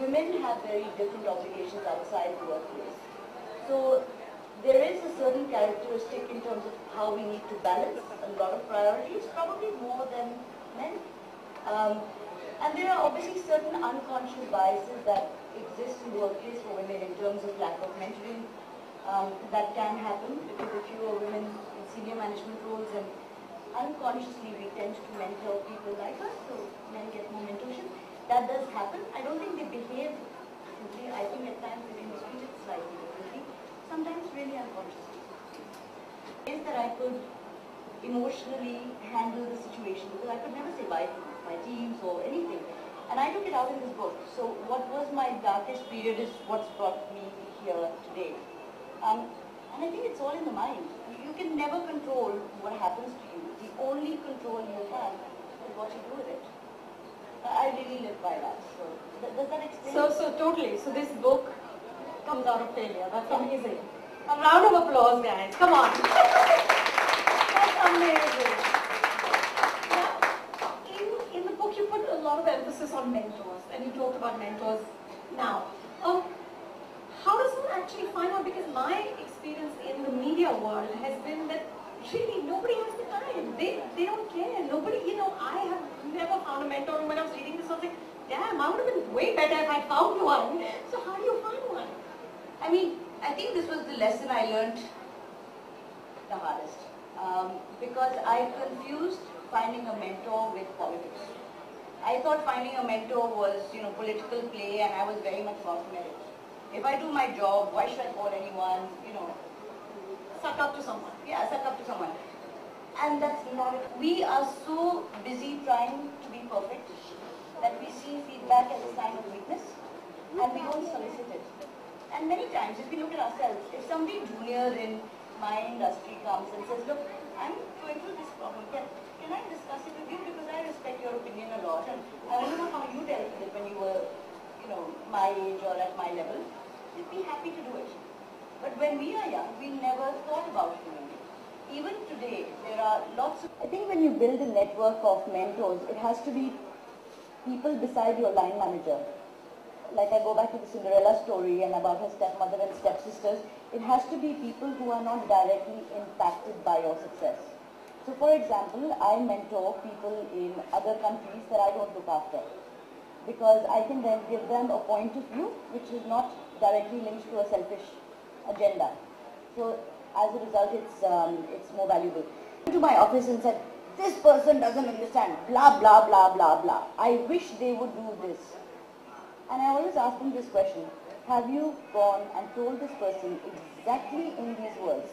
women have very different obligations outside the workplace. So there is a certain characteristic in terms of how we need to balance a lot of priorities, probably more than men. And there are obviously certain unconscious biases that exist in the workplace for women in terms of lack of mentoring. That can happen because if you are women in senior management roles, and unconsciously we tend to mentor people like us, so men get more mentorship. That does happen. I don't think they behave differently. I think at times they may be treated slightly differently, sometimes really unconsciously. Is that I could emotionally handle the situation, because I could never say bye to my teams or anything. And I took it out in this book. So what was my darkest period is what's brought me here today. And I think it's all in the mind. You can never control what happens to you. The only control you have is what you do with it. I really live by that. So does that explain? So totally. So this book comes out of failure. That's amazing. A round of applause, guys. Come on. That's amazing. Now, in the book, you put a lot of emphasis on mentors, and you talked about mentors now. How does one actually find out? Because my experience in the media world has been that really nobody has the time. They don't care. Nobody, I have never found a mentor. And when I was reading this, I was like, damn, I would have been way better if I found one. So how do you find one? I mean, I think this was the lesson I learned the hardest. Because I confused finding a mentor with politics. I thought finding a mentor was, political play, and I was very much far from it. If I do my job, why should I call anyone, Suck up to someone. Yeah, suck up to someone. And that's not it. We are so busy trying to be perfect that we see feedback as a sign of weakness, and we don't solicit it. And many times, if we look at ourselves, if somebody junior in my industry comes and says, look, I'm going through this problem, can I discuss it with you, because I respect your opinion a lot, and I want to know how you dealt with it when you were, my age or at my level, we'd be happy to do it. But when we are young, we never thought about doing it. Even today, there are lots of... I think when you build a network of mentors, it has to be people beside your line manager. Like I go back to the Cinderella story and about her stepmother and stepsisters, it has to be people who are not directly impacted by your success. So for example, I mentor people in other countries that I don't look after, because I can then give them a point of view which is not directly linked to a selfish agenda. So as a result, it's more valuable. I went to my office and said, this person doesn't understand, blah, blah, blah, blah, blah. I wish they would do this. And I always ask them this question, have you gone and told this person exactly in these words?